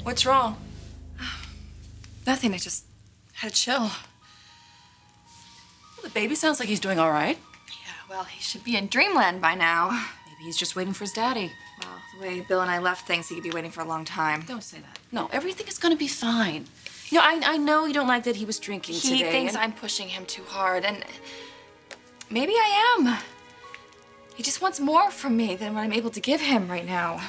What's wrong? Nothing, I just had a chill. Well, the baby sounds like he's doing all right. Yeah, well, he should be in dreamland by now. Maybe he's just waiting for his daddy. Well, the way Bill and I left things, he could be waiting for a long time. Don't say that. No, everything is gonna be fine. You know, I know you don't like that he was drinking today. He thinks I'm pushing him too hard, and maybe I am. He just wants more from me than what I'm able to give him right now.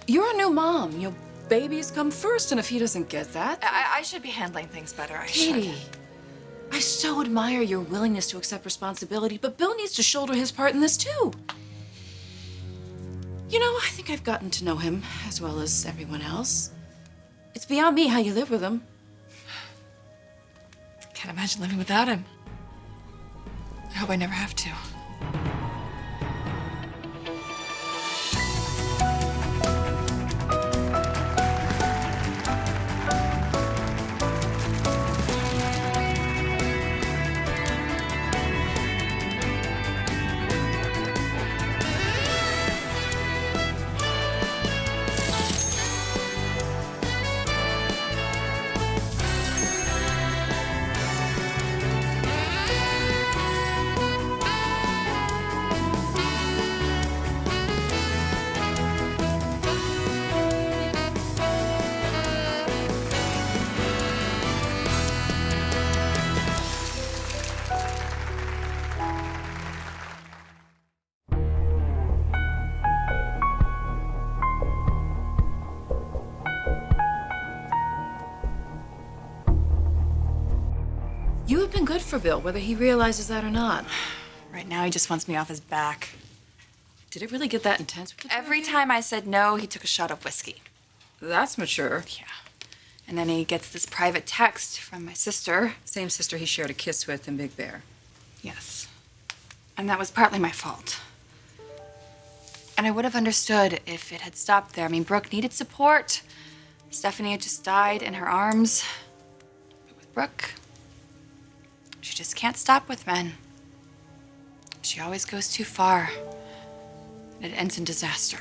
You're a new mom. Your babies come first, and if he doesn't get that... I should be handling things better. I should. Katie, I so admire your willingness to accept responsibility, but Bill needs to shoulder his part in this, too. You know, I think I've gotten to know him as well as everyone else. It's beyond me how you live with him. Can't imagine living without him. I hope I never have to. You have been good for Bill, whether he realizes that or not. Right now, he just wants me off his back. Did it really get that intense? Every time I said no, he took a shot of whiskey. That's mature. Yeah. And then he gets this private text from my sister. Same sister he shared a kiss with in Big Bear. Yes. And that was partly my fault. And I would have understood if it had stopped there. I mean, Brooke needed support. Stephanie had just died in her arms. But with Brooke, she just can't stop with men. She always goes too far. And it ends in disaster.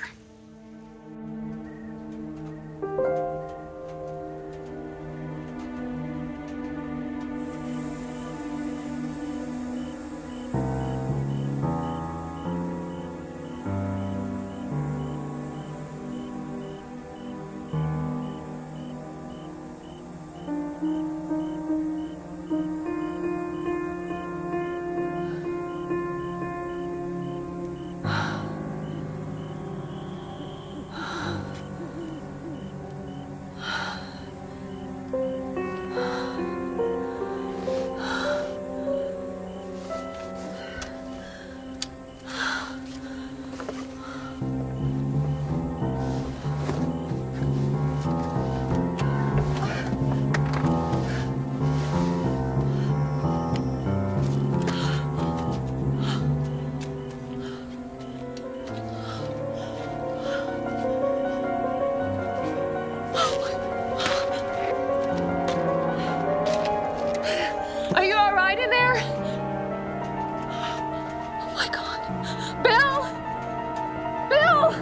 Are you all right in there? Oh my God. Bill! Bill!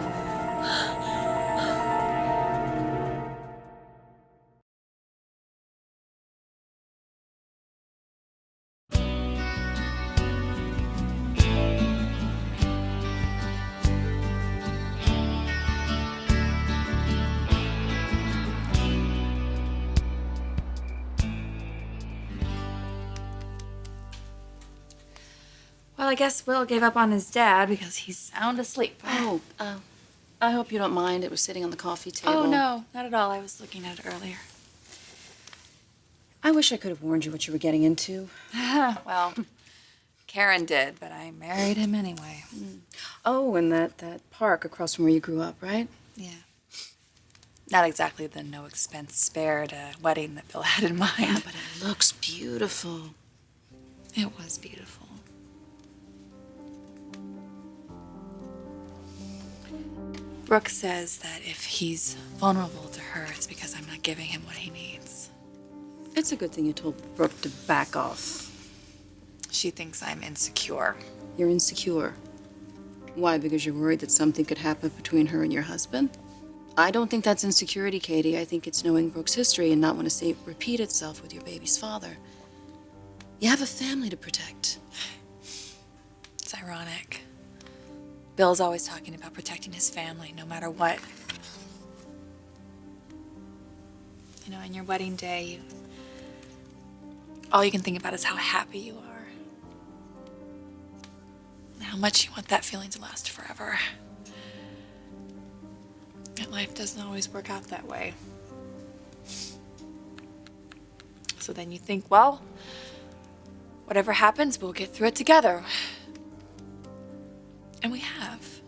Well, I guess Will gave up on his dad because he's sound asleep. Oh, I hope you don't mind. It was sitting on the coffee table. Oh, no, not at all. I was looking at it earlier. I wish I could have warned you what you were getting into. Well, Karen did, but I married him anyway. Oh, and that park across from where you grew up, right? Yeah. Not exactly the no expense spared wedding that Bill had in mind. Yeah, but it looks beautiful. It was beautiful. Brooke says that if he's vulnerable to her, it's because I'm not giving him what he needs. It's a good thing you told Brooke to back off. She thinks I'm insecure. You're insecure. Why? Because you're worried that something could happen between her and your husband? I don't think that's insecurity, Katie. I think it's knowing Brooke's history and not want to see it repeat itself with your baby's father. You have a family to protect. It's ironic. Bill's always talking about protecting his family, no matter what. You know, on your wedding day, all you can think about is how happy you are. And how much you want that feeling to last forever. And life doesn't always work out that way. So then you think, well, whatever happens, we'll get through it together. And we have.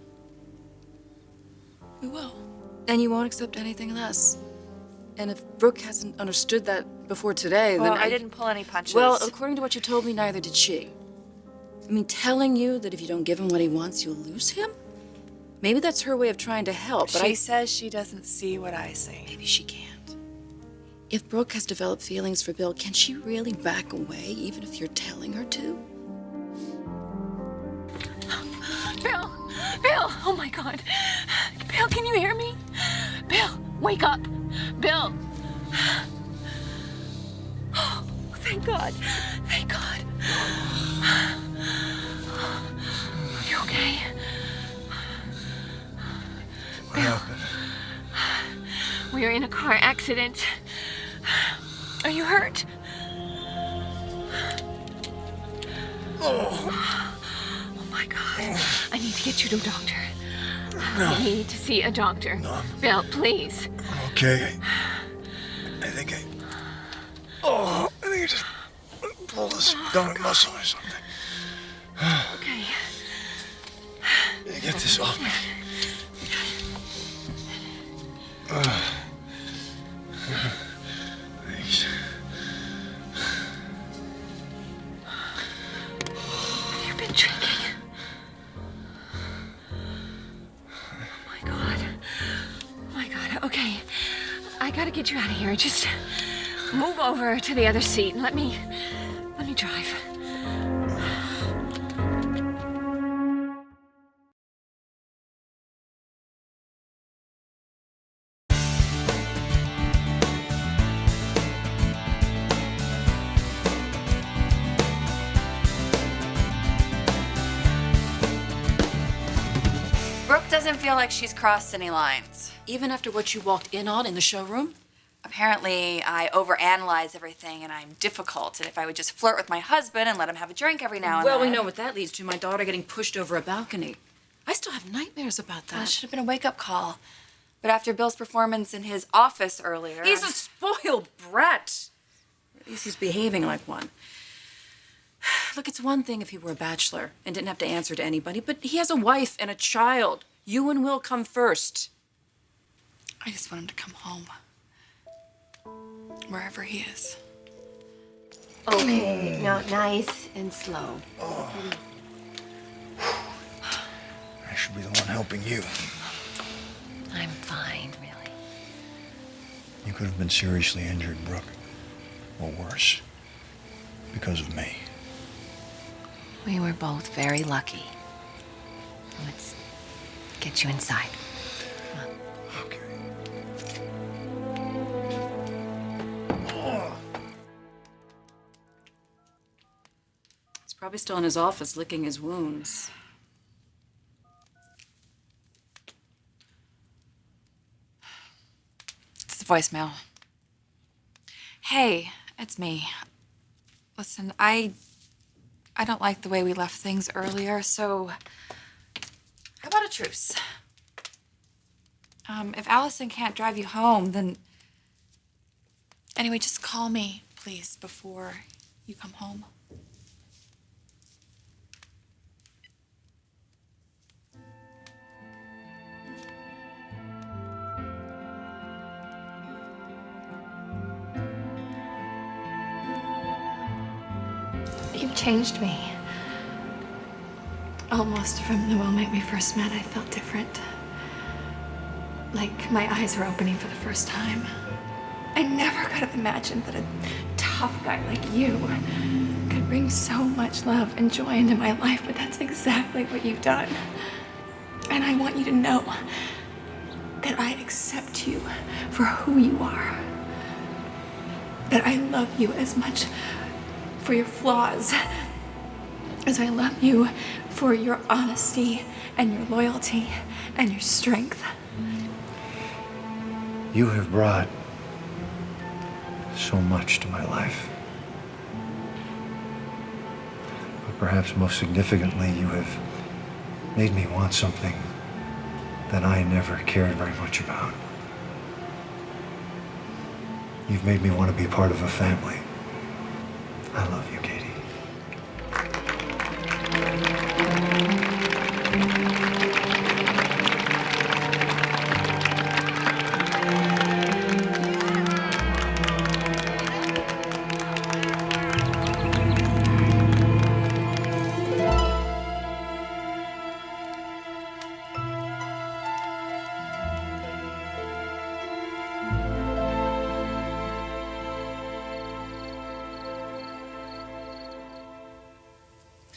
We will. And you won't accept anything less. And if Brooke hasn't understood that before today, Well, then I didn't pull any punches. Well, according to what you told me, neither did she. I mean, telling you that if you don't give him what he wants, you'll lose him? Maybe that's her way of trying to help, but she says she doesn't see what I see. maybe she can't. If Brooke has developed feelings for Bill, can she really back away, even if you're telling her to? Bill! Bill! Oh my God! Bill, can you hear me? Bill, wake up! Bill! Oh, thank God! Thank God! You okay? What happened? We are in a car accident. Are you hurt? Oh my God. I need to get you to a doctor. I need to see a doctor. No. Bill, please. I'm okay. I think I just pulled this stomach muscle or something. Okay. Get this off me. Thanks. Have you been drinking? Oh my God. Oh my God. Okay. I gotta get you out of here. Just move over to the other seat and let me drive. Brooke doesn't feel like she's crossed any lines. Even after what you walked in on in the showroom? Apparently, I overanalyze everything and I'm difficult. And if I would just flirt with my husband and let him have a drink every now and Well, then. we know what that leads to. My daughter getting pushed over a balcony. I still have nightmares about That that. should have been a wake-up call. But after Bill's performance in his office earlier... He's a spoiled brat. At least he's behaving like one. Look, it's one thing if he were a bachelor and didn't have to answer to anybody, but he has a wife and a child. You and Will come first. I just want him to come home. Wherever he is. Okay. Now, nice and slow. I should be the one helping you. I'm fine, really. You could have been seriously injured, Brooke. Or worse. Because of me. We were both very lucky. Let's get you inside. Okay. He's probably still in his office licking his wounds. It's the voicemail. Hey, it's me. Listen, I don't like the way we left things earlier, so how about a truce? If Allison can't drive you home, then anyway, just call me, please, before you come home. You've changed me. Almost from the moment we first met, I felt different. Like my eyes were opening for the first time. I never could have imagined that a tough guy like you could bring so much love and joy into my life, but that's exactly what you've done. And I want you to know that and I accept you for who you are. That I love you as much for your flaws as I love you for your honesty and your loyalty and your strength. You have brought so much to my life. But perhaps most significantly, you have made me want something that I never cared very much about. You've made me want to be part of a family. I love you, Katie.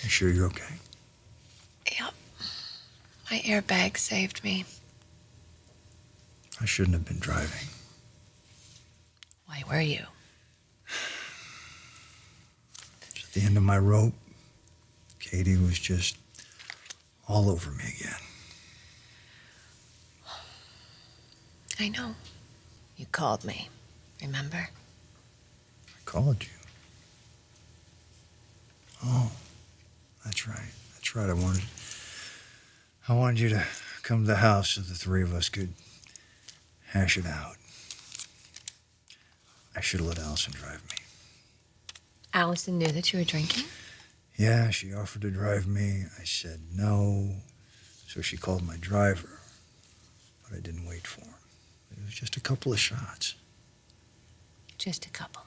You sure you're okay? Yep. My airbag saved me. I shouldn't have been driving. Why were you? At the end of my rope, Katie was just all over me again. I know. You called me. Remember? I called you. Oh, that's right. That's right. I wanted you to come to the house so the three of us could hash it out. I should have let Allison drive me. Allison knew that you were drinking? Yeah, she offered to drive me. I said no. So she called my driver. But I didn't wait for him. It was just a couple of shots. Just a couple.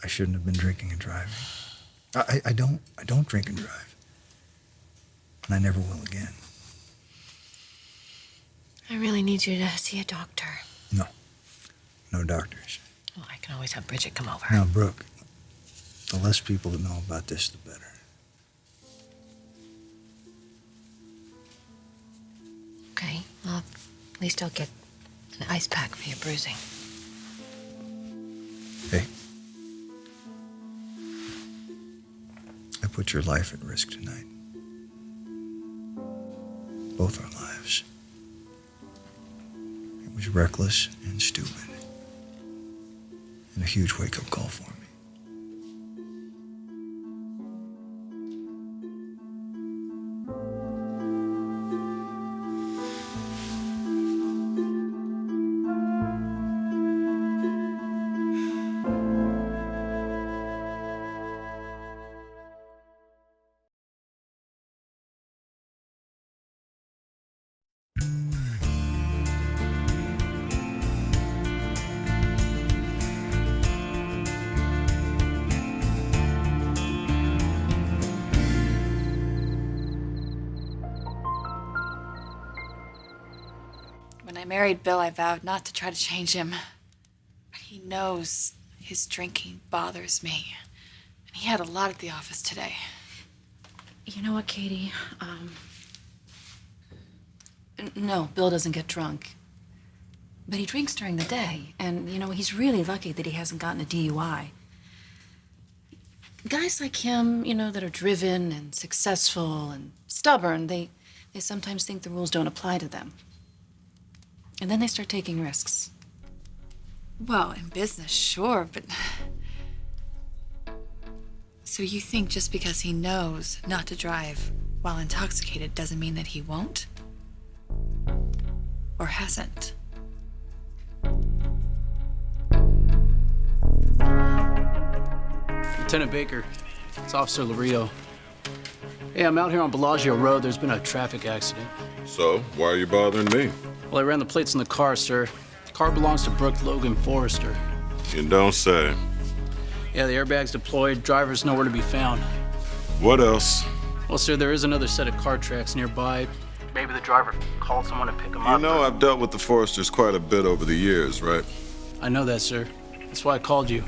I shouldn't have been drinking and driving. I don't drink and drive. And I never will again. I really need you to see a doctor. No. No doctors. Well, I can always have Bridget come over. Now, Brooke, the less people that know about this, the better. Okay, well, at least I'll get an ice pack for your bruising. Hey. I put your life at risk tonight. Both our lives. It was reckless and stupid. And a huge wake-up call for me. When I married Bill, I vowed not to try to change him. But he knows his drinking bothers me. And he had a lot at the office today. You know what, Katie? No, Bill doesn't get drunk. But he drinks during the day. And, you know, he's really lucky that he hasn't gotten a DUI. Guys like him, you know, that are driven and successful and stubborn, they sometimes think the rules don't apply to them. And then they start taking risks. Well, in business, sure, but... So you think just because he knows not to drive while intoxicated doesn't mean that he won't? Or hasn't? Lieutenant Baker, it's Officer Laredo. Hey, I'm out here on Bellagio Road. There's been a traffic accident. So, why are you bothering me? Well, I ran the plates in the car, sir. The car belongs to Brooke Logan Forrester. You don't say. Yeah, the airbag's deployed. Driver's nowhere to be found. What else? Well, sir, there is another set of car tracks nearby. Maybe the driver called someone to pick him You up. know I've dealt with the Forresters quite a bit over the years, right? I know that, sir. That's why I called you.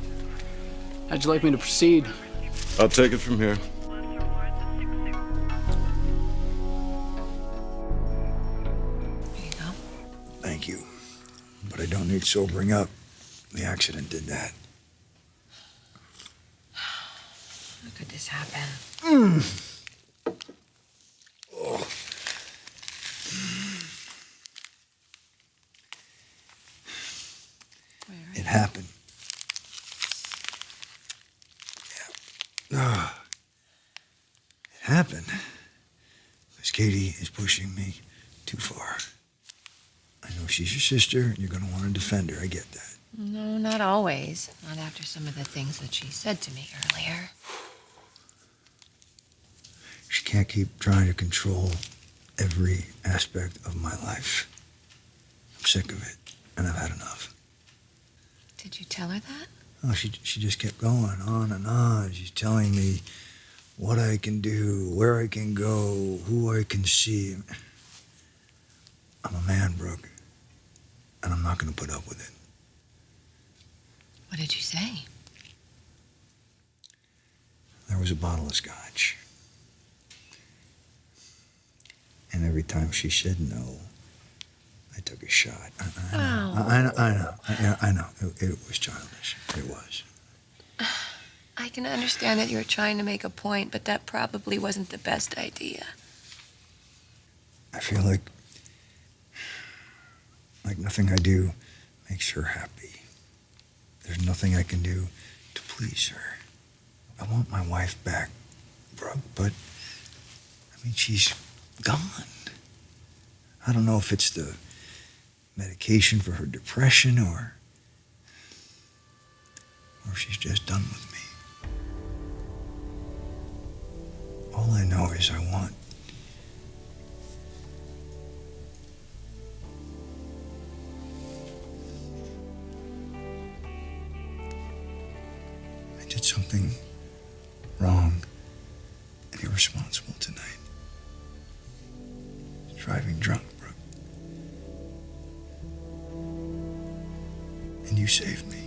How'd you like me to proceed? I'll take it from here. thank you. But I don't need sobering up. The accident did that. How could this happen? Oh. It happened. Yeah. It happened. Because Katie is pushing me too far. I know she's your sister, and you're going to want to defend her. I get that. No, not always. Not after some of the things that she said to me earlier. She can't keep trying to control every aspect of my life. I'm sick of it, and I've had enough. Did you tell her that? Oh, she just kept going on and on. She's telling me what I can do, where I can go, who I can see. I'm a man, Brooke, and I'm not going to put up with it. What did you say? There was a bottle of scotch. And every time she said no, I took a shot. I know. It was childish. It was. I can understand that you were trying to make a point, but that probably wasn't the best idea. I feel like nothing I do makes her happy. There's nothing I can do to please her. I want my wife back, Brooke, but I mean, she's gone. I don't know if it's the medication for her depression or if she's just done with me. All I know is I did something wrong and irresponsible tonight. Driving drunk, Brooke. And you saved me.